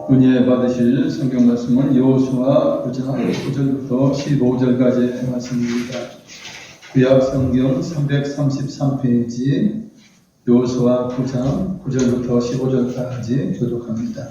은혜 받으실 성경 말씀은 여호수아 9장 9절부터 15절까지의 말씀입니다. 구약 성경 333페이지 여호수아 9장 9절부터 15절까지 교독합니다.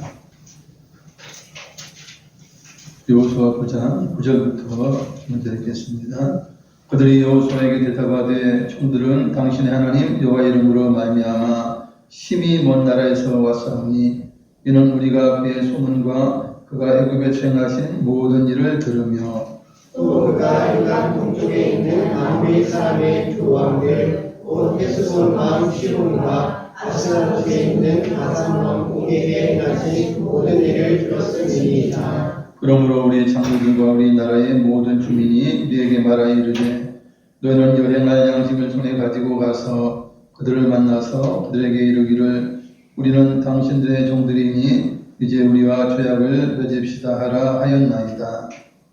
여호수아 9장 9절부터 먼저 읽겠습니다. 그들이 여호수아에게 대답하되 총들은 당신의 하나님 여호와 이름으로 말미암아 심히 먼 나라에서 왔사오니 이는 우리가 그의 소문과 그가 애굽에 수행하신 모든 일을 들으며 또 그가 요단 동쪽에 있는 아모리 사람의 두 왕들 곧 헤스본과 시론과 아스라롯에 있는 바산 왕 옥에게 행하신 모든 일을 들었음이니이다. 그러므로 우리 장로들과 우리 나라의 모든 주민이 우리에게 말하여 이르되 너희는 여행할 양식을 손에 가지고 가서 그들을 만나서 그들에게 이르기를 우리는 당신들의 종들이니 이제 우리와 죄악을 맺읍시다 하라 하였나이다.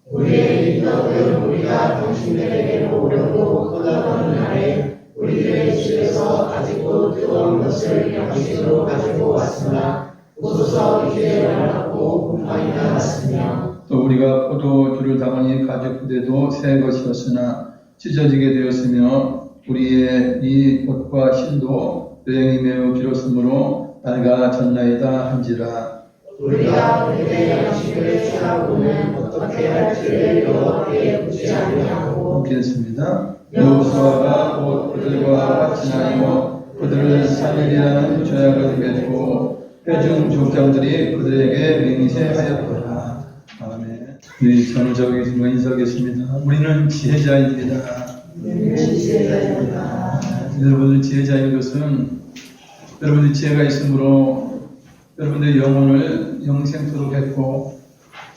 우리의 인덕은 우리가 당신들에게로 오려고 떠나가는 날에 우리들의 집에서 아직도 뜨거운 것을 양식으로 가지고 왔으나 오소서 이제 말하고 분파이나 났으며 또 우리가 포도주를 담으니 가죽 부대도 새 것이었으나 찢어지게 되었으며 우리의 이 옷과 신도 여행이 매우 길었으므로 낡아졌나이다 한지라. 우리가 우리의 양식을 취하고는 어떻게 할지를 여호와께 묻지 아니하고 읽겠습니다. 여호수아가 곧 그들과 같이 나이고 그들을 3일이라는 죄악을 맺고 회중 족장들이 그들에게 맹세하였더라. 아멘. 우리 전우자고 계신 분 인사하겠습니다. 우리는 지혜자입니다. 여러분들 지혜자인 것은 여러분들 지혜가 있으므로 여러분들의 영혼을 영생토록 했고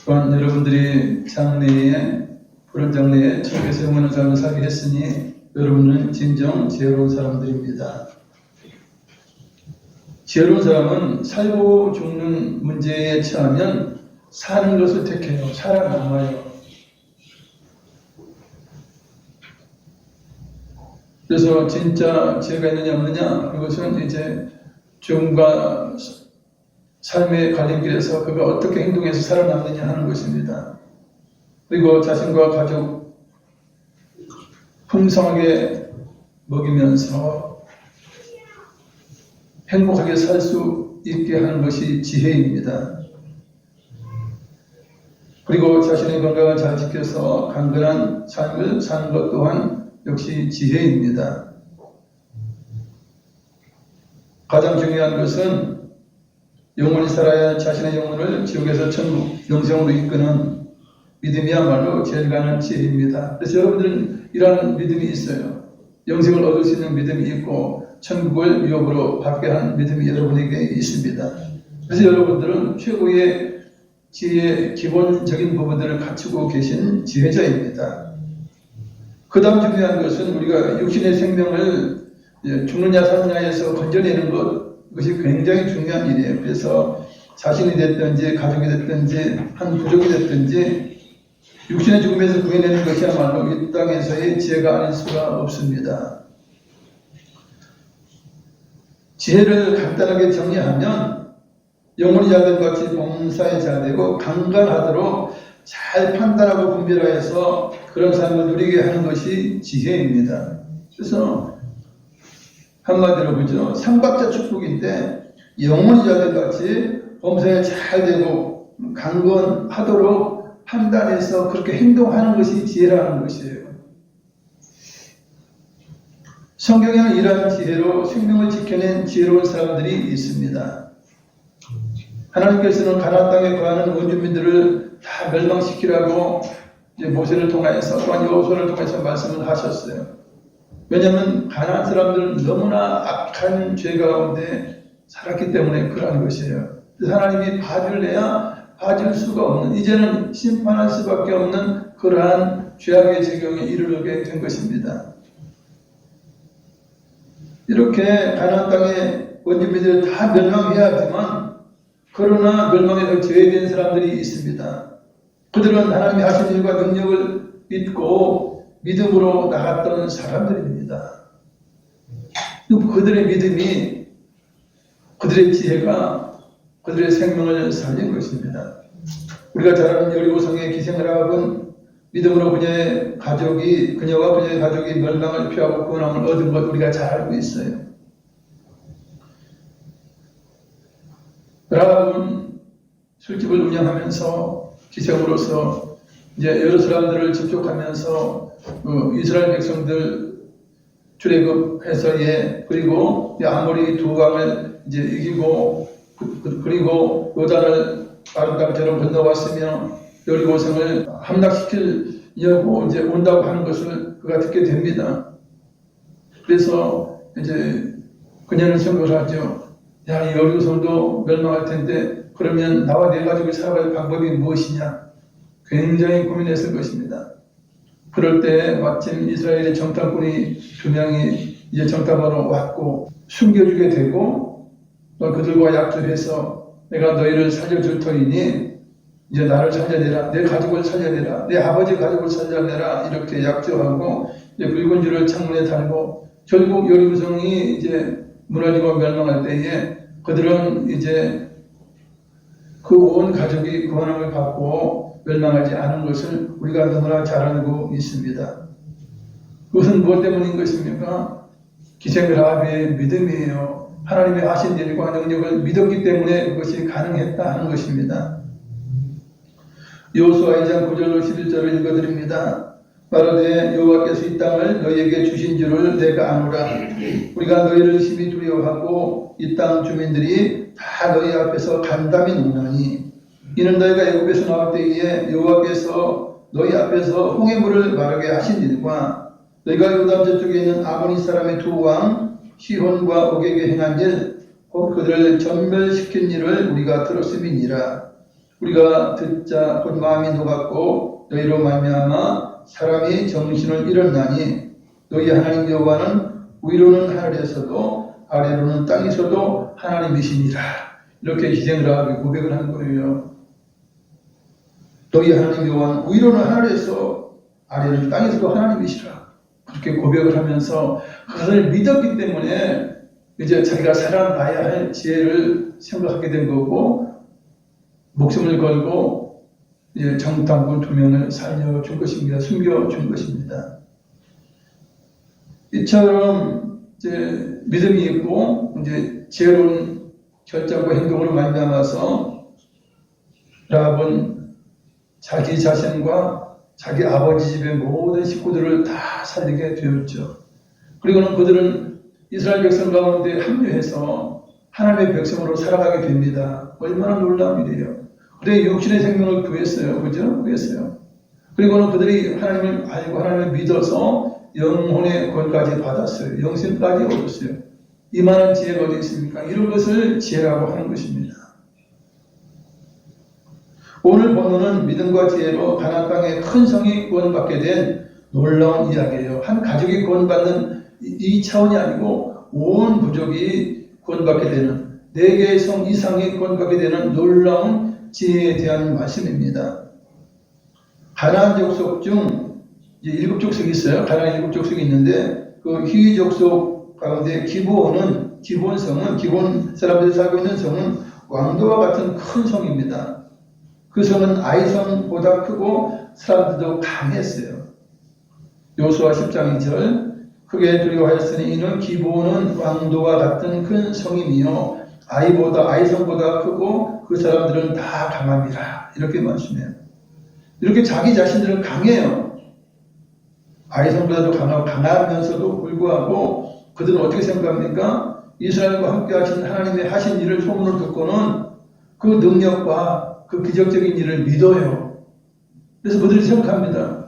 또한 여러분들이 장래에 그런 장래에 천국에서 영원한 삶을 살게 했으니 여러분은 진정 지혜로운 사람들입니다. 지혜로운 사람은 살고 죽는 문제에 처하면 사는 것을 택해요. 살아남아요. 그래서 진짜 지혜가 있느냐 없느냐 그것은 이제 죽음과 삶의 갈림길에서 그가 어떻게 행동해서 살아남느냐 하는 것입니다. 그리고 자신과 가족 풍성하게 먹이면서 행복하게 살 수 있게 하는 것이 지혜입니다. 그리고 자신의 건강을 잘 지켜서 강건한 삶을 사는 것 또한 역시 지혜입니다. 가장 중요한 것은 영원히 살아야 자신의 영혼을 지옥에서 천국, 영생으로 이끄는 믿음이야말로 제일 가는 지혜입니다. 그래서 여러분들은 이러한 믿음이 있어요. 영생을 얻을 수 있는 믿음이 있고 천국을 위협으로 받게 하는 믿음이 여러분에게 있습니다. 그래서 여러분들은 최고의 지혜의 기본적인 부분들을 갖추고 계신 지혜자입니다. 그 다음 중요한 것은 우리가 육신의 생명을 죽느냐 사느냐에서 건져내는 그것이 굉장히 중요한 일이에요. 그래서 자신이 됐든지 가족이 됐든지 한 부족이 됐든지 육신의 죽음에서 구해내는 것이야말로 이 땅에서의 지혜가 아닐 수가 없습니다. 지혜를 간단하게 정리하면 영혼이 자들같이 범사에 잘 되고 강건하도록 잘 판단하고 분별하여서 그런 삶을 누리게 하는 것이 지혜입니다. 그래서 한마디로 보죠. 삼박자 축복인데 영혼이 자들같이 범사에 잘 되고 강건하도록 판단해서 그렇게 행동하는 것이 지혜라는 것이에요. 성경에는 이러한 지혜로 생명을 지켜낸 지혜로운 사람들이 있습니다. 하나님께서는 가나안 땅에 거하는 원주민들을 다 멸망시키라고 이제 모세를 통하여서 또한 여호수아를 통해서 말씀을 하셨어요. 왜냐하면 가나안 사람들은 너무나 악한 죄 가운데 살았기 때문에 그러한 것이에요. 그래서 하나님이 봐줄래야 봐줄 수가 없는, 이제는 심판할 수밖에 없는 그러한 죄악의 지경에 이르게 된 것입니다. 이렇게 가나안 땅의 원주민들을 다 멸망해야 하지만 그러나 멸망에서 제외된 사람들이 있습니다. 그들은 하나님이 하신 일과 능력을 믿고 믿음으로 나갔던 사람들입니다. 그들의 믿음이, 그들의 지혜가 그들의 생명을 살린 것입니다. 우리가 잘 아는 여리고성의 기생라합은 믿음으로 그녀와 그녀의 가족이 멸망을 피하고 구원함을 얻은 것 우리가 잘 알고 있어요. 라합은 술집을 운영하면서 기생으로서 이제 여러 사람들을 접촉하면서 이스라엘 백성들 출애굽해서 그리고 아모리 두 왕을 이제 이기고 그리고 요단을 아름답처럼 건너왔으며 여리고성을 함락시키려고 이제 온다고 하는 것을 그가 듣게 됩니다. 그래서 이제 그녀는 생각을 하죠. 야, 이 여리고성도 멸망할 텐데 그러면 나와 내 가족이 살아갈 방법이 무엇이냐? 굉장히 고민했을 것입니다. 그럴 때 마침 이스라엘의 정탐꾼이 2명이 이제 정탐하러 왔고 숨겨주게 되고 또 그들과 약속해서 내가 너희를 살려줄 터이니 이제 나를 살려내라, 내 가족을 살려내라, 내 아버지 가족을 살려내라 이렇게 약속하고 이제 붉은 줄을 창문에 달고 결국 여리고성이 이제 무너지고 멸망할 때에 그들은 이제 그 온 가족이 구원함을 받고 멸망하지 않은 것을 우리가 너무나 잘 알고 있습니다. 그것은 무엇 때문인 것입니까? 기생라합의 믿음이에요. 하나님의 하신 일과 능력을 믿었기 때문에 그것이 가능했다 하는 것입니다. 여호수아 2장 9절로 11절을 읽어드립니다. 말하되 여호와께서 이 땅을 너희에게 주신 줄을 내가 아노라. 우리가 너희를 심히 두려워하고 이 땅 주민들이 다 너희 앞에서 간담이 녹나니 이는 너희가 애굽에서 나올 때에 여호와께서 너희 앞에서 홍해물을 마르게 하신 일과 너희가 요단 저쪽에 있는 아모니 사람의 두 왕 시혼과 옥에게 행한 일 곧 그들을 전멸시킨 일을 우리가 들었음이니라. 우리가 듣자 곧 마음이 녹았고 너희로 말미암아 사람이 정신을 잃었나니 너희 하나님 여호와는 위로는 하늘에서도 아래로는 땅에서도 하나님이시니라. 이렇게 기생라합이 고백을 하는 거예요. 너희 하나님 여호와는 위로는 하늘에서 아래로는 땅에서도 하나님이시라. 그렇게 고백을 하면서 그것을 믿었기 때문에 이제 자기가 살아나야 할 지혜를 생각하게 된 거고 목숨을 걸고 이제 정탐꾼 2명을 살려준 것입니다. 숨겨준 것입니다. 이처럼 이제 믿음이 있고 이제 지혜로운 결정과 행동으로 말미암아서 라합은 자기 자신과 자기 아버지 집의 모든 식구들을 다 살리게 되었죠. 그리고는 그들은 이스라엘 백성 가운데 합류해서 하나님의 백성으로 살아가게 됩니다. 얼마나 놀라운 일이에요. 그들의 육신의 생명을 구했어요. 그죠? 구했어요. 그리고는 그들이 하나님을 알고 하나님을 믿어서 영혼의 구원까지 받았어요. 영생까지 얻었어요. 이만한 지혜가 어디 있습니까? 이런 것을 지혜라고 하는 것입니다. 오늘 본문은 믿음과 지혜로 가나안 땅의 큰 성이 구원받게 된 놀라운 이야기예요. 한 가족이 구원받는 이 차원이 아니고 온 부족이 구원받게 되는 4개의 성 이상이 구원받게 되는 놀라운 지혜에 대한 말씀입니다. 가나안 족속 중 7족속이 있어요. 가나안 7족속이 있는데 그 히위 족속 가운데 기브온 사람들이 살고 있는 성은 왕도와 같은 큰 성입니다. 그 성은 아이성보다 크고 사람들도 강했어요. 여호수아 10장 2절 크게 두려워하였으니 이는 기브온은 왕도와 같은 큰 성이며 아이성보다 크고 그 사람들은 다 강합니다. 이렇게 말씀해요. 이렇게 자기 자신들은 강해요. 아이성보다도 강하면서도 불구하고 그들은 어떻게 생각합니까? 이스라엘과 함께 하신 하나님의 하신 일을 소문을 듣고는 그 능력과 그 기적적인 일을 믿어요. 그래서 그들이 생각합니다.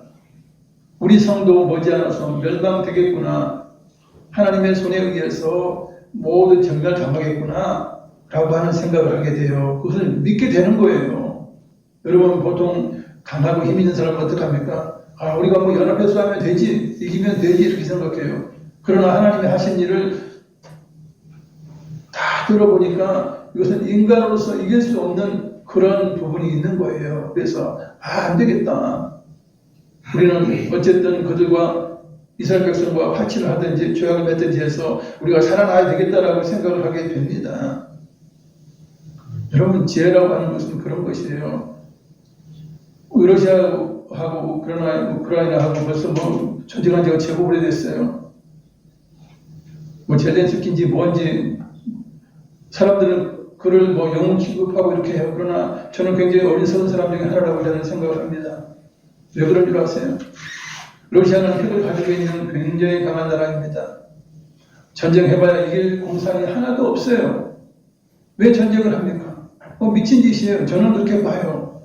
우리 성도 머지않아서 멸망되겠구나. 하나님의 손에 의해서 모두 전멸당하겠구나. 라고 하는 생각을 하게 돼요. 그것을 믿게 되는 거예요. 여러분 보통 강하고 힘 있는 사람은 어떡합니까? 우리가 뭐 연합해서 하면 되지, 이기면 되지 이렇게 생각해요. 그러나 하나님이 하신 일을 다 들어보니까 이것은 인간으로서 이길 수 없는 그런 부분이 있는 거예요. 그래서 안 되겠다. 우리는 어쨌든 그들과 이스라엘 백성과 화치를 하든지 조약을 맺든지 해서 우리가 살아나야 되겠다라고 생각을 하게 됩니다. 여러분, 지혜라고 하는 것은 그런 것이에요. 러시아하고 우크라이나하고 벌써 뭐 전쟁한 지가 제법 오래됐어요. 뭐 젤렌스키인지 뭔지 사람들은 그를 뭐 영웅 취급하고 이렇게 해요. 그러나 저는 굉장히 어리석은 사람 중에 하나라고 저는 생각을 합니다. 왜 그런 줄 아세요? 러시아는 핵을 가지고 있는 굉장히 강한 나라입니다. 전쟁해봐야 이길 공산이 하나도 없어요. 왜 전쟁을 합니까? 미친 짓이에요. 저는 그렇게 봐요.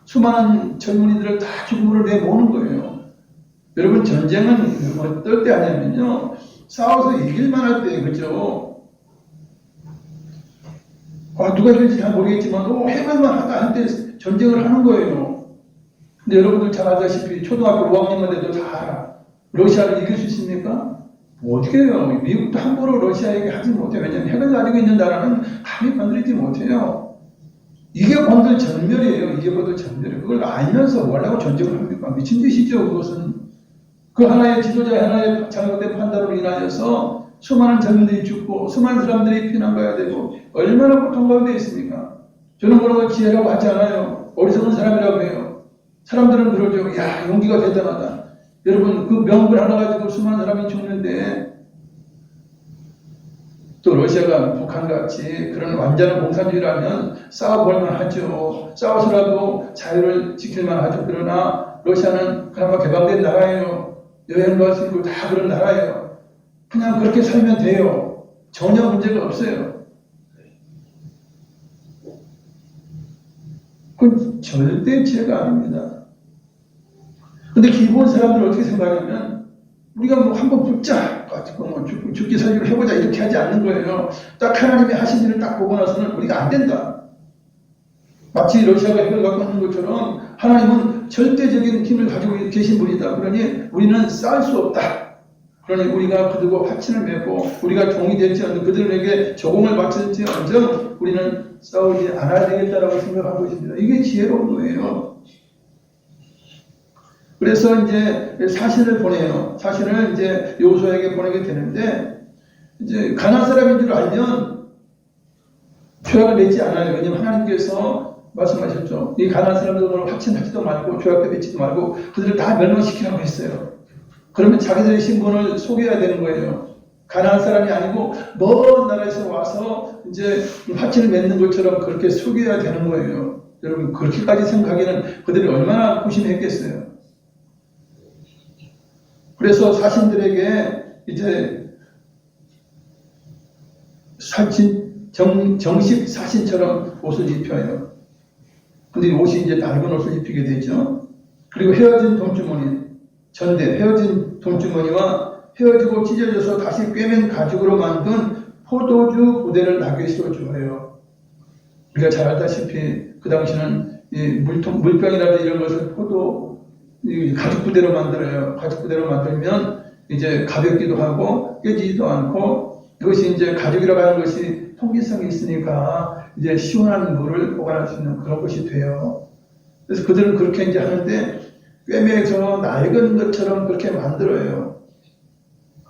수많은 젊은이들을 다 죽음으로 내모는 거예요. 여러분, 전쟁은 어떨 때 하냐면요, 싸워서 이길만 할 때, 그죠? 누가 이길지 잘 모르겠지만 해볼만 하다 할 때 전쟁을 하는 거예요. 근데 여러분들 잘 아다시피 초등학교 5학년만 돼도 다 알아. 러시아를 이길 수 있습니까? 어떻게 해요? 미국도 함부로 러시아에게 하지 못해요. 왜냐하면 핵을 가지고 있는 나라는 감히 건드리지 못해요. 이게 건들 전멸이에요. 이게 건들 전멸이에요. 그걸 알면서 뭐라고 전쟁을 합니까? 미친 짓이죠. 그것은 그 하나의 지도자, 하나의 잘못된 판단으로 인하여서 수많은 젊은이들이 죽고 수많은 사람들이 피난가야 되고 얼마나 고통 가운데 있습니까? 저는 뭐라고 지혜라고 하지 않아요. 어리석은 사람이라고 해요. 사람들은 그러죠. 야, 용기가 대단하다. 여러분, 그 명분 하나 가지고 수많은 사람이 죽는데, 또 러시아가 북한같이 그런 완전한 공산주의라면 싸워볼만 하죠. 싸워서라도 자유를 지킬만 하죠. 그러나 러시아는 그나마 개방된 나라예요. 여행도 할 수 있고 다 그런 나라예요. 그냥 그렇게 살면 돼요. 전혀 문제가 없어요. 그건 절대 죄가 아닙니다. 근데 기본 사람들은 어떻게 생각하냐면, 우리가 뭐 한번 붙자, 뭐 죽기 살기로 해보자, 이렇게 하지 않는 거예요. 딱 하나님이 하신 일을 딱 보고 나서는 우리가 안 된다. 마치 러시아가 핵을 갖고 있는 것처럼 하나님은 절대적인 힘을 가지고 계신 분이다. 그러니 우리는 싸울 수 없다. 그러니 우리가 그들과 화친을 맺고 우리가 종이 될지언정 그들에게 조공을 바칠지언정 우리는 싸우지 않아야 되겠다라고 생각하고 있습니다. 이게 지혜로운 거예요. 그래서 이제 사신을 보내요. 사신을 이제 여호수아에게 보내게 되는데, 이제 가나안 사람인 줄 알면 죄악을 맺지 않아요. 왜냐하면 하나님께서 말씀하셨죠. 이 가나안 사람들을 화친하지도 말고 죄악도 맺지도 말고 그들을 다 멸망시키라고 했어요. 그러면 자기들의 신분을 속여야 되는 거예요. 가나안 사람이 아니고 먼 나라에서 와서 이제 화친을 맺는 것처럼 그렇게 속여야 되는 거예요. 여러분, 그렇게까지 생각하기는 그들이 얼마나 고심했겠어요. 그래서 사신들에게 이제 정식 사신처럼 옷을 입혀요. 근데 옷이 이제 낡은 옷을 입히게 되죠. 그리고 헤어진 돈주머니, 헤어진 돈주머니와 헤어지고 찢어져서 다시 꿰맨 가죽으로 만든 포도주 부대를 나귀시로 주어요. 우리가 잘 알다시피 그 당시는 이 물병이라든지 이런 것을 가죽 부대로 만들어요. 가죽 부대로 만들면 이제 가볍기도 하고 깨지지도 않고, 이것이 이제 가죽이라고 하는 것이 통기성이 있으니까 이제 시원한 물을 보관할 수 있는 그런 것이 돼요. 그래서 그들은 그렇게 이제 하는데 꿰매서 낡은 것처럼 그렇게 만들어요.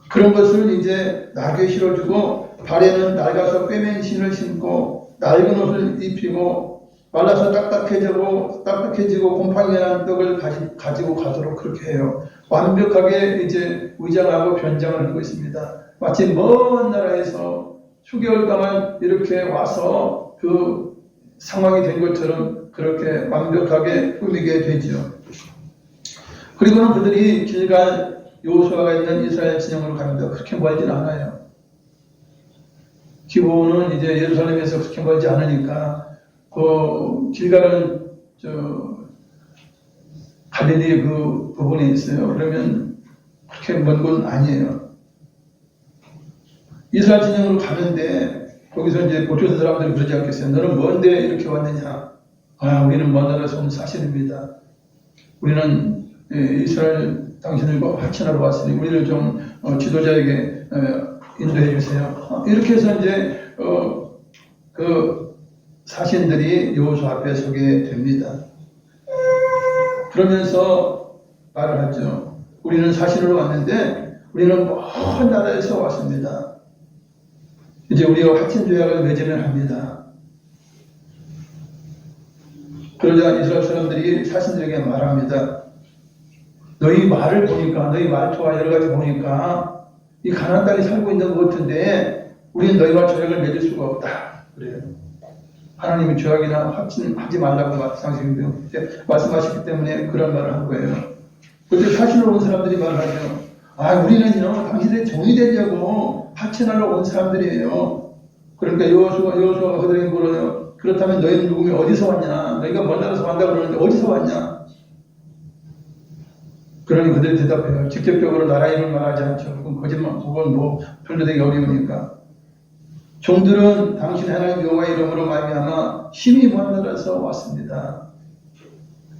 그런 것을 이제 나귀에 실어주고 발에는 낡아서 꿰맨 신을 신고 낡은 옷을 입히고 말라서 딱딱해지고 곰팡이가 난 떡을 가지고 가도록 그렇게 해요. 완벽하게 이제 위장하고 변장을 하고 있습니다. 마치 먼 나라에서 수개월 동안 이렇게 와서 그 상황이 된 것처럼 그렇게 완벽하게 꾸미게 되죠. 그리고는 그들이 길갈 여호수아가 있는 이스라엘 진영으로 갑니다. 그렇게 멀진 않아요. 기본은 이제 예루살렘에서 그렇게 멀지 않으니까 그 길갈은 갈릴리 그 부분에 있어요. 그러면 그렇게 먼 곳은 아니에요. 이스라엘 진영으로 가는데 거기서 이제 보초선 사람들이 그러지 않겠어요. 너는 뭔데 이렇게 왔느냐? 우리는 먼 나라에서 온 사신입니다. 우리는 이스라엘 당신들과 화친하러 왔으니 우리를 좀 지도자에게 인도해 주세요. 이렇게 해서 이제 그 사신들이 여호수아 앞에 서게 됩니다. 그러면서 말을 하죠. 우리는 사신으로 왔는데 우리는 먼 나라에서 왔습니다. 이제 우리가 화친 조약을 맺으면 합니다. 그러자 이스라엘 사람들이 사신들에게 말합니다. 너희 말을 보니까, 너희 말투와 여러 가지 보니까 이 가나안 땅에 살고 있는 것 같은데 우리는 너희와 조약을 맺을 수가 없다. 그래요. 하나님이 조약이나 확신하지 말라고 말씀하셨기 때문에 그런 말을 한 거예요. 그때 사신으로 온 사람들이 말하죠. 우리는요, 당신들의 종이 되려고 확신하러 온 사람들이에요. 그러니까 여호수아가 그들에게 물어요. 그렇다면 너희는 누구며 어디서 왔냐? 너희가 먼 나라에서 왔다고 그러는데 어디서 왔냐? 그러니 그들이 대답해요. 직접적으로 나라 이름을 말하지 않죠. 그건 거짓말, 그건 별로 되기 어려우니까. 종들은 당신 하나님 여호와의 이름으로 말미암아 심히 먼 나라에서 왔습니다.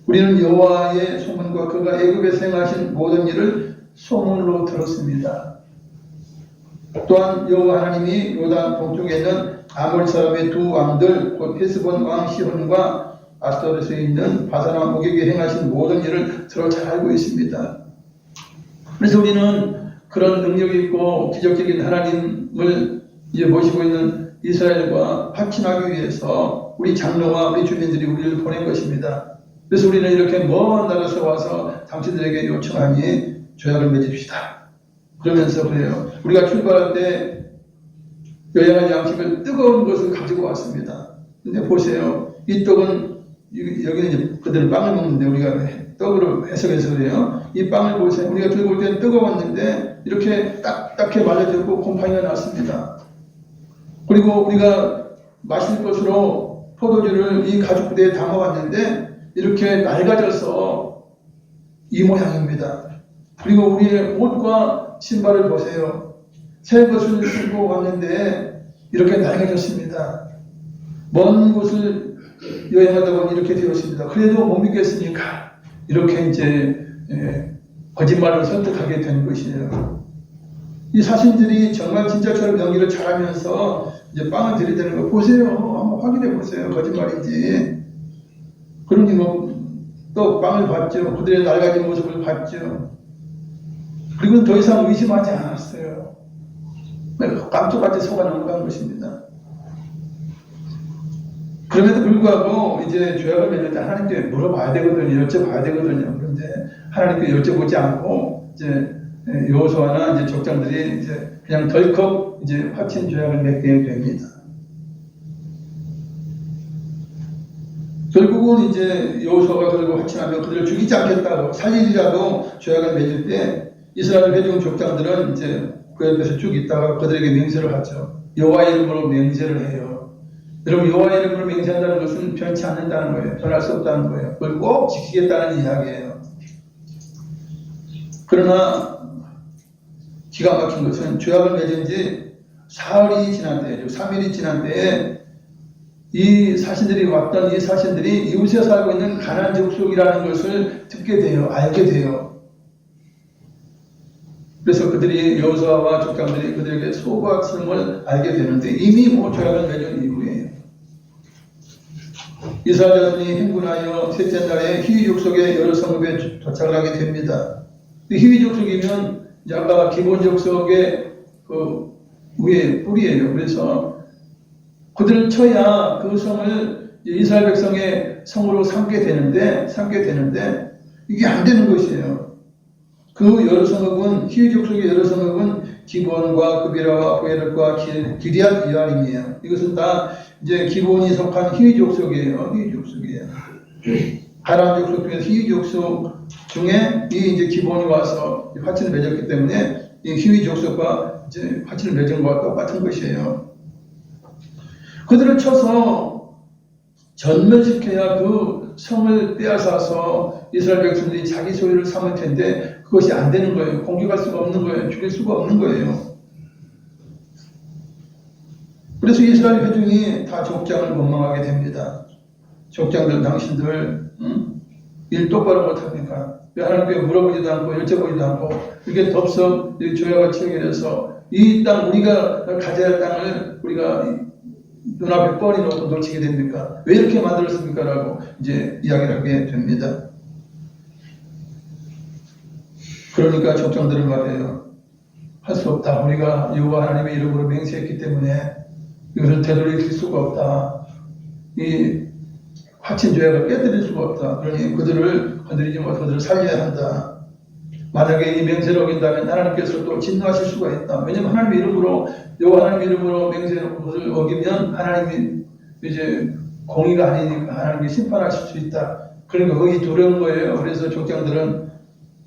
우리는 여호와의 소문과 그가 애굽에서 행하신 모든 일을 소문으로 들었습니다. 또한 여호와 하나님이 요단 동쪽에 있는 아몰 사람의 두 왕들 곧 헤스본 왕 시혼과 아스도르스에 있는 바산 왕 오게게 행하신 모든 일을 서로 잘 알고 있습니다. 그래서 우리는 그런 능력 있고 기적적인 하나님을 이제 모시고 있는 이스라엘과 확신하기 위해서 우리 장로와 우리 주민들이 우리를 보낸 것입니다. 그래서 우리는 이렇게 먼 나라에서 와서 당신들에게 요청하니 조약을 맺읍시다. 그러면서 그래요. 우리가 출발할 때 여행할 양식을 뜨거운 것을 가지고 왔습니다. 근데 보세요. 이 떡은 여기는 이제 그들은 빵을 먹는데 우리가 떡으로 해석해서 그래요. 이 빵을 보세요. 우리가 들고 올 때는 뜨거웠는데 이렇게 딱딱해 말려졌고 곰팡이가 났습니다. 그리고 우리가 마실 것으로 포도주를 이 가죽 부대에 담아왔는데 이렇게 낡아져서 이 모양입니다. 그리고 우리의 옷과 신발을 보세요. 새 것을 신고 왔는데 이렇게 낡아졌습니다. 먼 곳을 여행하다 보니 이렇게 되었습니다. 그래도 못 믿겠으니까 이렇게 이제 거짓말을 선택하게 된 것이에요. 이 사신들이 정말 진짜처럼 연기를 잘하면서 이제 빵을 들이대는 거 보세요. 한번 확인해 보세요. 거짓말인지. 그러니 또 빵을 봤죠. 그들의 낡아진 모습을 봤죠. 그리고 더 이상 의심하지 않았어요. 깜짝같이 속아 넘어간 것입니다. 그럼에도 불구하고 이제 조약을 맺을 때 하나님께 물어봐야 되거든요. 여쭤봐야 되거든요. 그런데 하나님께 여쭤보지 않고 이제 여호수아나 이제 족장들이 이제 그냥 덜컥 이제 확신 조약을 맺게 됩니다. 결국은 이제 여호수아가 그들과 확신하며 그들을 죽이지 않겠다고 살리리라도 조약을 맺을 때 이스라엘 회중 족장들은 이제 그 옆에서 쭉 있다가 그들에게 맹세를 하죠. 여호와의 이름으로 맹세를 해요. 여러분, 여호와의 이름으로 맹세한다는 것은 변치 않는다는 거예요. 변할 수 없다는 거예요. 그걸 꼭 지키겠다는 이야기예요. 그러나 기가 막힌 것은 조약을 맺은 지 사흘이 지난 때에, 3일이 지난 때에 이 사신들이 왔던 이 사신들이 이웃에 살고 있는 가나안 족속이라는 것을 듣게 돼요. 알게 돼요. 그래서 그들이 여호수아와 족장들이 그들에게 소박스름을 알게 되는데 이미 조약을 맺은 이후에요. 이스라엘 자손이 행군하여 셋째 날에 히위 족속의 여러 성읍에 도착을 하게 됩니다. 히위 족속이면 이제 아까 기본 족속의 그 위에 뿌리예요. 그래서 그들을 쳐야 그 성을 이스라엘 백성의 성으로 삼게 되는데 이게 안 되는 것이에요. 그 여러 성읍은 히위 족속의 여러 성읍은 기본과 그비라와 보에르과 기리앗 이알임이에요. 이것은 다 이제 기본이 속한 히위 족속이에요. 히위 족속이에요. 가나안 족속 중에서 히위 족속 중에 이 이제 기본이 와서 화친을 맺었기 때문에 이 히위 족속과 이제 화친을 맺은 것과 똑같은 것이에요. 그들을 쳐서 전멸시켜야 그 성을 빼앗아서 이스라엘 백성들이 자기 소유를 삼을 텐데 그것이 안 되는 거예요. 공격할 수가 없는 거예요. 죽일 수가 없는 거예요. 그래서 이스라엘 회중이 다 족장을 원망하게 됩니다. 족장들 당신들 일 똑바로 못합니까? 왜 하나님께 물어보지도 않고 여쭤보지도 않고 이렇게 덥석 조약을 체결해서 이 땅 우리가 가져야 할 땅을 우리가 눈앞에 뻔히 놓고 놓치게 됩니까? 왜 이렇게 만들었습니까? 라고 이제 이야기를 하게 됩니다. 그러니까 족장들은 말해요. 할 수 없다. 우리가 여호와 하나님의 이름으로 맹세했기 때문에 이것을 되돌릴 수가 없다. 이 화친 죄악을 깨뜨릴 수가 없다. 그러니 그들을 건드리지 못하고 그들을 살려야 한다. 만약에 이 맹세를 어긴다면 하나님께서 또 진노하실 수가 있다. 왜냐하면 하나님의 이름으로 하나님의 이름으로 맹세를 어기면 하나님이 이제 공의가 아니니까 하나님이 심판하실 수 있다. 그러니까 거기 두려운 거예요. 그래서 족장들은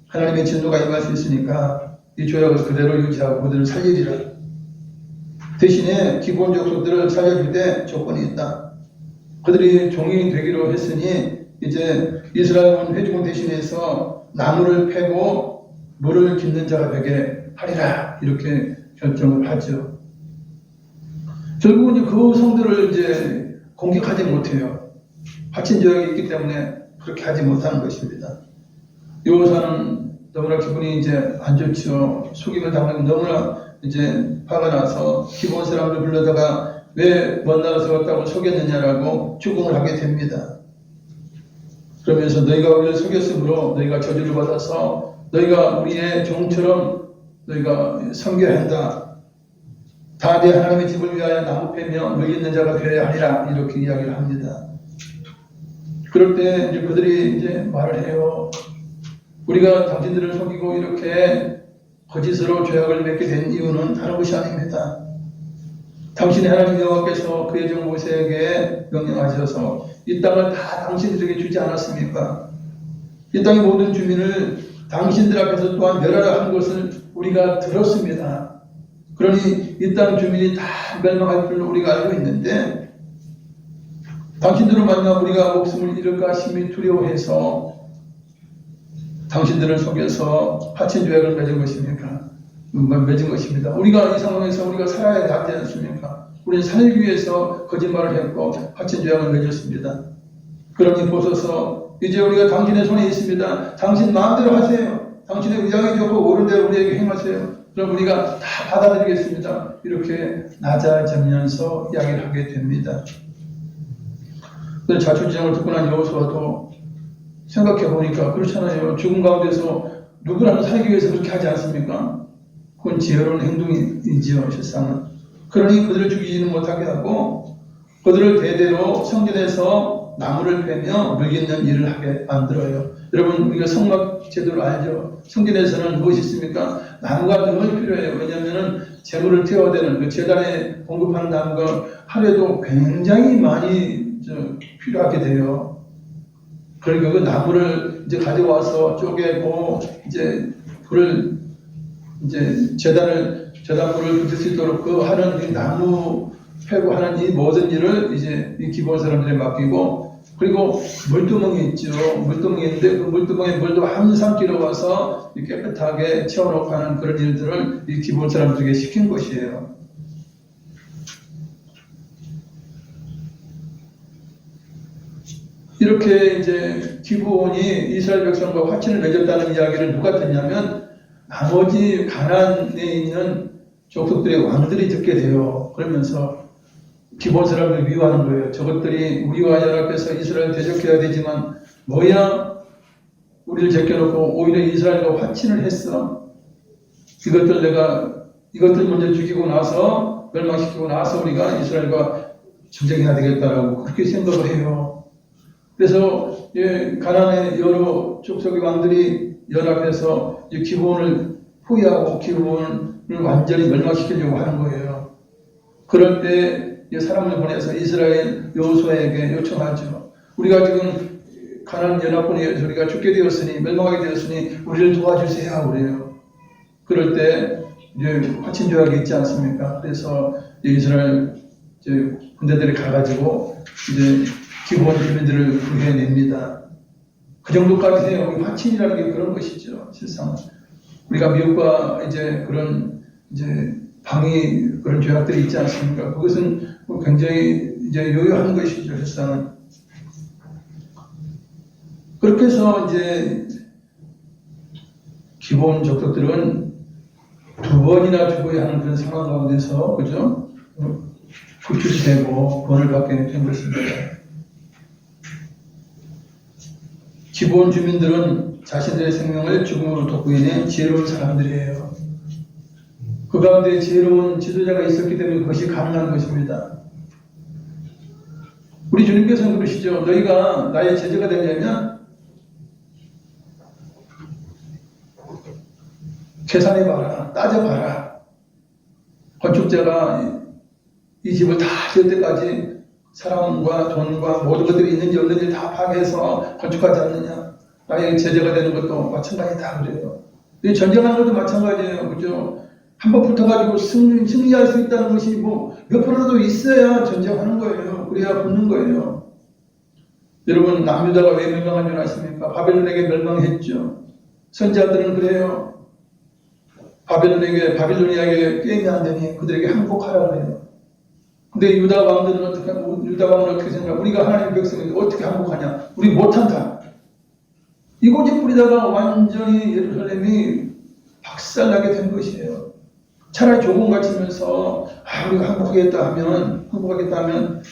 하나님의 진노가 임할 수 있으니까 이 죄악을 그대로 유지하고 그들을 살리리라. 대신에 기본 족속들을 살려줄 때 조건이 있다. 그들이 종이 되기로 했으니 이제 이스라엘 회중을 대신해서 나무를 패고 물을 깃는 자가 되게 하리라 이렇게 결정을 하죠. 결국은 이제 그 성들을 이제 공격하지 못해요. 화친 죄악이 있기 때문에 그렇게 하지 못하는 것입니다. 여호사는 너무나 기분이 이제 안 좋죠. 속임을 당하면 너무나 이제 화가 나서 기본 사람들 불러다가 왜 먼 나라에서 왔다고 속였느냐라고 추궁을 하게 됩니다. 그러면서 너희가 우리를 속였으므로 너희가 저주를 받아서 너희가 우리의 종처럼 너희가 섬겨야 한다. 다 내 하나님의 집을 위하여 나무 패며 물 있는 자가 되어야 하리라 이렇게 이야기를 합니다. 그럴 때 이제 그들이 이제 말을 해요. 우리가 당신들을 속이고 이렇게 거짓으로 죄악을 맺게 된 이유는 다른 것이 아닙니다. 당신의 하나님 여호와께서 그의 종 모세에게 명령하셔서 이 땅을 다 당신들에게 주지 않았습니까? 이 땅의 모든 주민을 당신들 앞에서 또한 멸하라 한 것을 우리가 들었습니다. 그러니 이 땅 주민이 다 멸망할 줄을 우리가 알고 있는데 당신들을 만나 우리가 목숨을 잃을까 심히 두려워해서 당신들을 속여서 화친 죄악을 맺은 것입니까? 맺은 것입니다. 우리가 이 상황에서 우리가 살아야 하지 않습니까? 우리는 살기 위해서 거짓말을 했고 화친 죄악을 맺었습니다. 그러니 보소서 이제 우리가 당신의 손에 있습니다. 당신 마음대로 하세요. 당신의 의장이 좋고 옳은 대로 우리에게 행하세요. 그럼 우리가 다 받아들이겠습니다. 이렇게 낮아지면서 이야기를 하게 됩니다. 자초지정을 듣고 난 여호수아도 생각해 보니까 그렇잖아요. 죽음 가운데서 누구라도 살기 위해서 그렇게 하지 않습니까? 그건 지혜로운 행동이지요, 실상은. 그러니 그들을 죽이지는 못하게 하고 그들을 대대로 성전에서 나무를 베며 물 깃는 일을 하게 만들어요. 여러분 우리가 성막 제도를 알죠? 성전에서는 무엇이 있습니까? 나무가 늘 필요해요. 왜냐하면 재물을 태워야 되는 그 제단에 공급하는 나무가 하루에도 굉장히 많이 필요하게 돼요. 그러니까 그 나무를 이제 가져와서 쪼개고 이제 불을 이제 제단불을 붙일 수 있도록 그 하는 이 나무 패고 하는 이 모든 일을 이제 이 기본 사람들에 맡기고 그리고 물두멍이 있죠. 물두멍이 있는데 그 물두멍에 물도 항상 길어와서 깨끗하게 채워놓고 하는 그런 일들을 이 기본 사람들에게 시킨 것이에요. 이렇게 이제 기브온이 이스라엘 백성과 화친을 맺었다는 이야기를 누가 듣냐면 나머지 가나안에 있는 족속들의 왕들이 듣게 돼요. 그러면서 기본 사람을 미워하는 거예요. 저것들이 우리와 연합해서 이스라엘 대적해야 되지만 뭐야? 우리를 제껴놓고 오히려 이스라엘과 화친을 했어. 이것들 먼저 죽이고 나서 멸망시키고 나서 우리가 이스라엘과 전쟁해야 되겠다라고 그렇게 생각을 해요. 그래서 가나안의 여러 족속의 왕들이 연합해서 기브온을 포위하고 기브온을 완전히 멸망시키려고 하는 거예요. 그럴 때 사람을 보내서 이스라엘 여호수아에게 요청하죠. 우리가 지금 가나안 연합군에 의해서 우리가 죽게 되었으니 멸망하게 되었으니 우리를 도와주세요. 그래요. 그럴 때 화친 죄악이 있지 않습니까? 그래서 이스라엘 군대들이 가가지고 기본 주민들을 구해냅니다. 그 정도까지 해요. 화친이라는 게 그런 것이죠. 실상은 우리가 미국과 그런 방위 그런 죄악들이 있지 않습니까? 그것은 굉장히 요요한 것이죠. 실상은 그렇게 해서 기본 족속들은 두 번이나 죽어야 하는 그런 상황 가운데서 그죠? 구출이 되고 구원을 받게 된 것입니다. 기본 주민들은 자신들의 생명을 죽음으로 독구해낸 지혜로운 사람들이에요. 그 가운데 지혜로운 지도자가 있었기 때문에 그것이 가능한 것입니다. 우리 주님께서는 그러시죠. 너희가 나의 제자가 되려면 계산해봐라, 따져봐라. 건축자가 이 집을 다 지을 때까지 사람과 돈과 모든 것들이 있는지 없는지 다 파악해서 건축하지 않느냐. 나의 제자가 되는 것도 마찬가지다 그래요. 이 전쟁하는 것도 마찬가지예요. 그죠? 한번 붙어가지고 승리할 수 있다는 것이 뭐 몇 프로라도 있어야 전쟁하는 거예요. 그래야 붙는 거예요. 여러분, 남유다가 왜 멸망한 줄 아십니까? 바벨론에게 멸망했죠. 선지자들은 그래요. 바빌로니아에게 게임이 안 되니 그들에게 항복하라고 해요. 근데 유다 왕들은 어떻게 생각해? 우리가 하나님의 백성인데 어떻게 항복하냐? 우리 못한다. 이곳에 뿌리다가 완전히 예루살렘이 박살나게 된 것이에요. 차라리 조금 갇히면서 우리가 항복하겠다 하면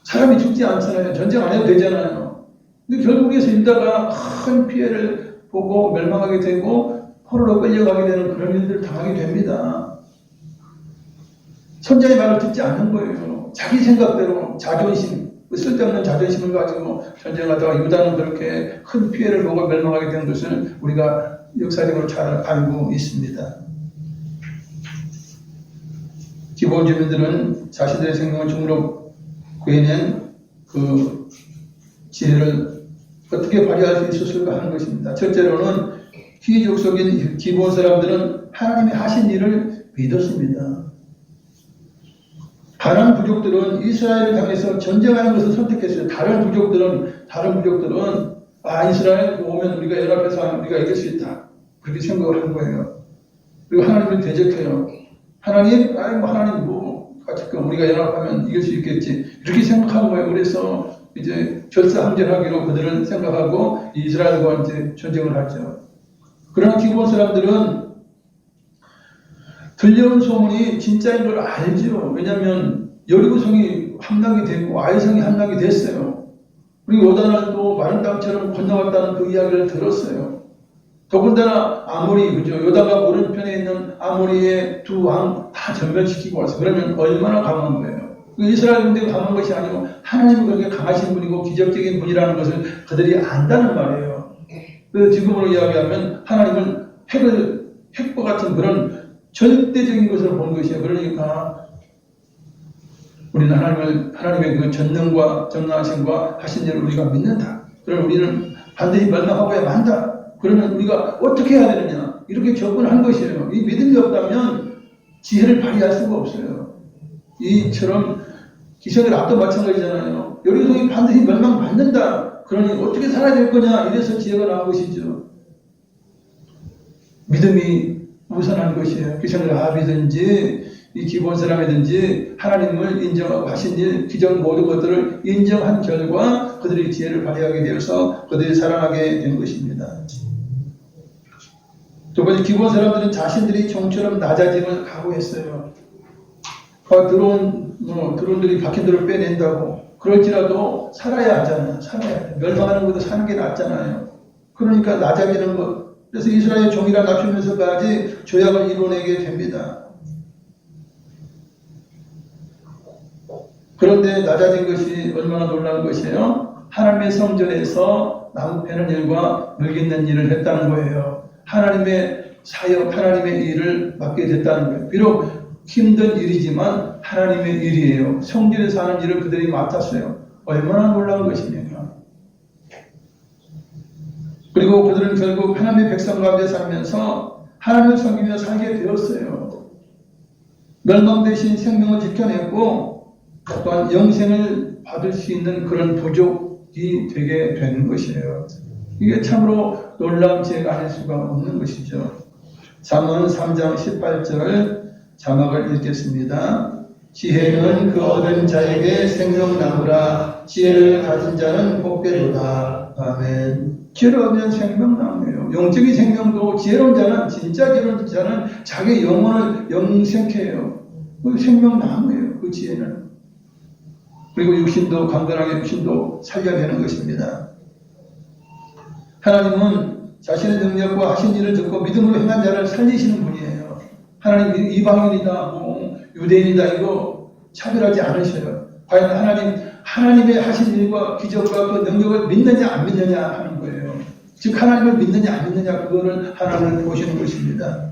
사람이 죽지 않잖아요. 전쟁 안 해도 되잖아요. 근데 결국에서 유다가 큰 피해를 보고 멸망하게 되고 포로로 끌려가게 되는 그런 일들을 당하게 됩니다. 선자의 말을 듣지 않는 거예요. 자기 생각대로 자존심, 쓸데없는 자존심을 가지고 전쟁하다가 유다는 그렇게 큰 피해를 보고 멸망하게 된 것을 우리가 역사적으로 잘 알고 있습니다. 기본 주민들은 자신들의 생명을 중으로 구해낸 그 지혜를 어떻게 발휘할 수 있었을까 하는 것입니다. 첫째로는 희족속인 기본 사람들은 하나님이 하신 일을 믿었습니다. 다른 부족들은 이스라엘을 향해서 전쟁하는 것을 선택했어요. 다른 부족들은 이스라엘 오면 우리가 연합해서 우리가 이길 수 있다. 그렇게 생각을 한 거예요. 그리고 하나님을 대적해요. 하나님 같이 우리가 연합하면 이길 수 있겠지. 이렇게 생각한 거예요. 그래서 이제 절사항전하기로 그들은 생각하고 이스라엘과 이제 전쟁을 하죠. 그러나 기본 사람들은 들려온 소문이 진짜인 걸 알죠. 왜냐하면 여리고성이 함락이 됐고 아이성이 함락이 됐어요. 그리고 요단을 또 마른 땅처럼 건너갔다는 그 이야기를 들었어요. 더군다나 아모리, 그죠? 요단과 오른편에 있는 아모리의 두 왕 다 전멸시키고 왔어요. 그러면 얼마나 강한 거예요. 이스라엘 군대가 강한 것이 아니고 하나님은 그렇게 강하신 분이고 기적적인 분이라는 것을 그들이 안다는 말이에요. 그래서 지금으로 이야기하면 하나님은 핵과 같은 그런 절대적인 것을 본 것이에요. 그러니까 우리는 하나님의 그 전능과 전능하심과 하신 일을 우리가 믿는다. 그러면 우리는 반드시 멸망하고야 만다. 그러면 우리가 어떻게 해야 되느냐? 이렇게 접근한 것이에요. 이 믿음이 없다면 지혜를 발휘할 수가 없어요. 이처럼 기생의 앞도 마찬가지잖아요. 여리고성이 반드시 멸망받는다. 그러니 어떻게 살아야 될 거냐? 이래서 지혜가 나온 것이죠. 믿음이 우선한 것이에요. 기생의 아비든지 이 기본 사람이든지 하나님을 인정하고 하신 일, 기적 모든 것들을 인정한 결과 그들이 지혜를 발휘하게 되어서 그들이 살아나게 된 것입니다. 두 번째, 기본 사람들은 자신들이 종처럼 낮아짐을 각오했어요. 드론들이 박힌 돌을 빼낸다고 그럴지라도 살아야 하잖아요. 살아야 돼. 멸망하는 것도 사는 게 낫잖아요. 그러니까 낮아지는 것. 그래서 이스라엘 종이라 낮추면서까지 조약을 이뤄내게 됩니다. 그런데 낮아진 것이 얼마나 놀라운 것이에요? 하나님의 성전에서 나무 패는 일과 물 깃는 일을 했다는 거예요. 하나님의 사역, 하나님의 일을 맡게 됐다는 거예요. 비록 힘든 일이지만 하나님의 일이에요. 성전에서 하는 일을 그들이 맡았어요. 얼마나 놀라운 것입니까? 그리고 그들은 결국 하나님의 백성 가운데 살면서 하나님을 섬기며 살게 되었어요. 멸망 대신 생명을 지켜냈고 또한 영생을 받을 수 있는 그런 부족이 되게 되는 것이에요. 이게 참으로 놀라운 지혜가 아닐 수가 없는 것이죠. 잠언 3장 18절 자막을 읽겠습니다. 지혜는 그 얻은 자에게 생명나무라. 지혜를 가진 자는 복되도다. 아멘. 지혜를 얻으면 생명나무예요. 영적인 생명도 지혜로운 자는, 진짜 지혜로운 자는 자기 영혼을 영생케 해요. 그 생명나무예요. 그 지혜는. 그리고 육신도 강건하게 육신도 살려내는 것입니다. 하나님은 자신의 능력과 하신 일을 듣고 믿음으로 행한 자를 살리시는 분이에요. 하나님 이방인이다, 유대인이다 이거 차별하지 않으셔요. 과연 하나님 하나님의 하신 일과 기적과 그 능력을 믿느냐 안 믿느냐 하는 거예요. 즉 하나님을 믿느냐 안 믿느냐 그거를 하나님을 보시는 것입니다.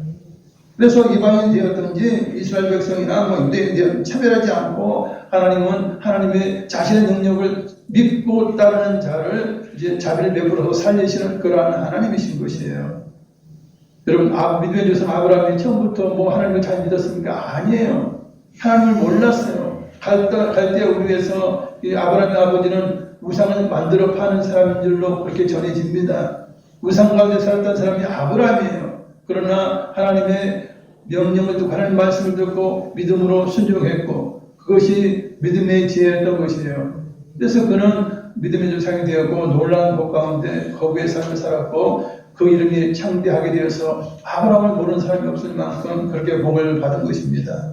그래서 이방인이 되었든지 이스라엘 백성이나 유대인이 되었든지 차별하지 않고 하나님은 하나님의 자신의 능력을 믿고 따르는 자를 이제 자비를 베풀어서 살리시는 그러한 하나님이신 것이에요. 여러분 믿음의 조상 아브라함이 처음부터 하나님을 잘 믿었습니까? 아니에요. 하나님을 몰랐어요. 갈대 우르에서 이 아브라함의 아버지는 우상을 만들어 파는 사람인 줄로 그렇게 전해집니다. 우상 가운데 살았던 사람이 아브라함이에요. 그러나 하나님의 명령을 듣고 하나님의 말씀을 듣고 믿음으로 순종했고 그것이 믿음의 지혜였던 것이에요. 그래서 그는 믿음의 조상이 되었고 놀라운 복 가운데 거부의 삶을 살았고 그 이름이 창대하게 되어서 아브라함을 모르는 사람이 없을 만큼 그렇게 복을 받은 것입니다.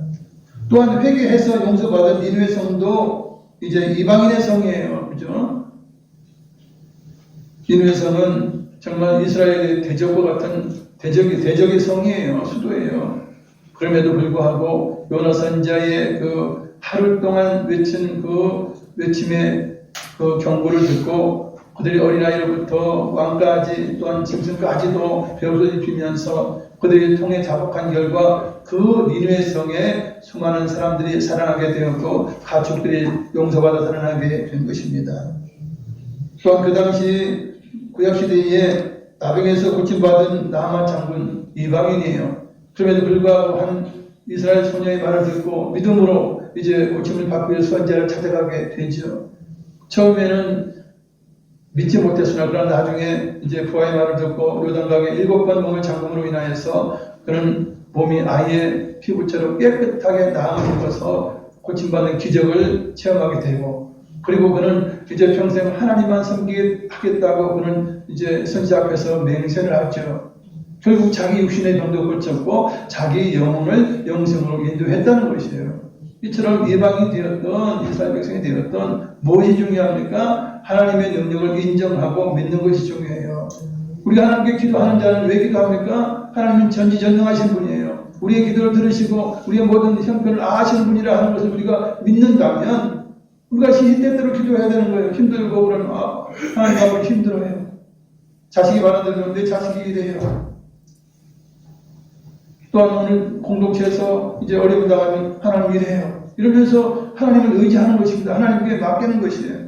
또한 회개해서 용서받은 니느웨 성도 이제 이방인의 성이에요. 그죠? 니느웨 성은 정말 이스라엘의 대적과 같은 대적의 성이에요. 수도예요. 그럼에도 불구하고 요나 선지자의 그 하루 동안 외친 그 외침의 그 경고를 듣고 그들이 어린아이로부터 왕까지 또한 짐승까지도 배우를 입히면서 그들이 통해 자복한 결과 그 니느웨 성에 수많은 사람들이 살아나게 되었고 가축들이 용서받아 살아나게 된 것입니다. 또한 그 당시 구약시대에 나병에서 고침받은 나만 장군 이방인이에요. 그럼에도 불구하고 한 이스라엘 소녀의 말을 듣고 믿음으로 이제 고침을 받기 위해서 선지자를 찾아가게 되죠. 처음에는 믿지 못했으나 그러나 나중에 이제 부하의 말을 듣고 요단강에 7번 몸을 잠금으로 인하여서 그는 몸이 아예 피부처럼 깨끗하게 나음을 입어서 고침받는 기적을 체험하게 되고 그리고 그는 이제 평생 하나님만 섬기겠다고 그는 이제 선지자 앞에서 맹세를 하죠. 결국 자기 육신의 병도 고쳤고 자기 영혼을 영생으로 인도했다는 것이에요. 이처럼 이방이 되었던 이스라엘 백성이 되었던 무엇이 중요합니까? 하나님의 능력을 인정하고 믿는 것이 중요해요. 우리가 하나님께 기도하는 자는 왜 기도합니까? 하나님은 전지전능하신 분이에요. 우리의 기도를 들으시고 우리의 모든 형편을 아시는 분이라 하는 것을 우리가 믿는다면 우리가 시대대로 기도해야 되는 거예요. 힘들고 그러면 하나님 앞으로 힘들어요. 자식이 말하는 내 자식이 이래요. 또한 오늘 공동체에서 이제 어려움 당하면 하나님 이래요. 이러면서 하나님을 의지하는 것입니다. 하나님께 맡기는 것이에요.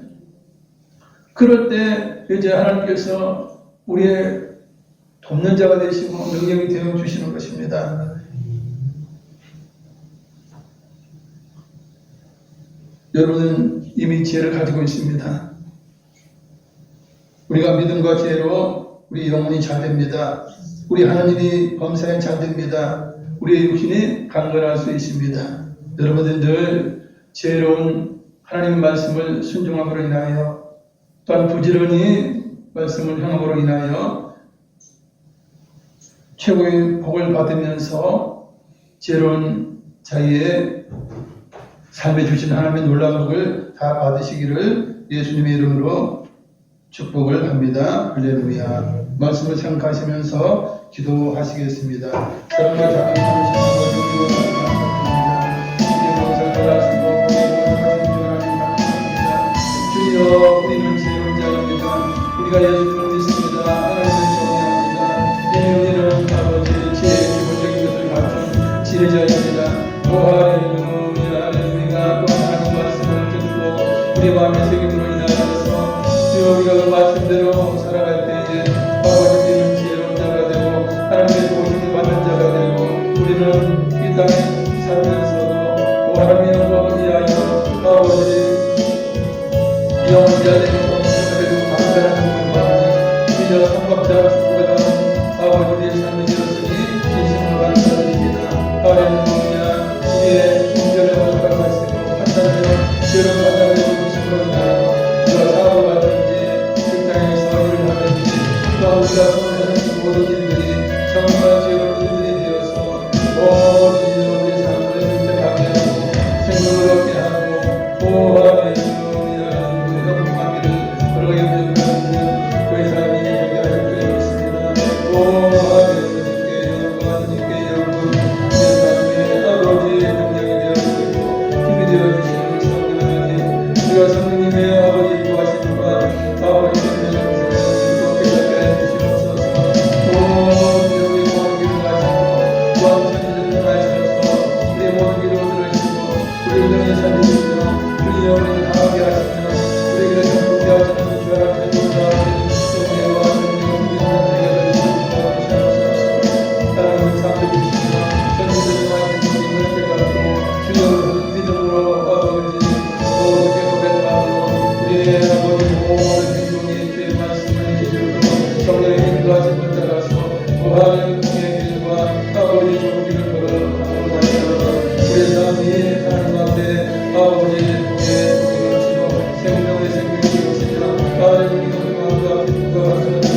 그럴 때 이제 하나님께서 우리의 돕는 자가 되시고 능력이 되어 주시는 것입니다. 여러분은 이미 지혜를 가지고 있습니다. 우리가 믿음과 지혜로 우리 영혼이 잘 됩니다. 우리 하나님이 범사에 잘 됩니다. 우리의 육신이 강건할 수 있습니다. 여러분들 늘 지혜로운 하나님의 말씀을 순종함으로 인하여 또한 부지런히 말씀을 행함으로 인하여 최고의 복을 받으면서 지혜로운 자기의 삶에 주신 하나님의 놀라운 복을 다 받으시기를 예수님의 이름으로 축복을 합니다. 할렐루야. 말씀을 생각하시면서 기도하시겠습니다. 사랑과 작은 주여 우리는 지혜로운 자입니다. 우리가 예수님을 믿습니다. 하나님을 경외합니다. 우리는 아버지 지혜의 기본적인 것을 갖춘 지혜자입니다. 할렐루야 할렐루야. 또 하나님 말씀을 듣고 우리 마음의 책임으로 인하여서 주여 우리가 그 말씀대로 살아갈 때에 아버지는 지혜로운 자가 되고 하나님의 도우심을 받는 자가 되고 우리는 이 땅에 살면서도 하나님의 영광을 위하여 아버지 영원자 되고 그리고 강단한 복을 받으니 주여 삼박자 축복을 하는 아버지 우리의 삶이 되었으니 진심으로 감사드립니다. 할렐루야. 우리의 중전에 허락하시고 판단하여 지혜로운 판단을 해주심으로 인하여 우리가 사업을 받든지 직장에서 일을 하든지 또 우리가 손해하는 모든 일들이 정말 지혜로운 일들이 되어서 모든 우리 삶을 일정하게 하고 생명을 얻게 하고 할렐루야. 성령님의 그것은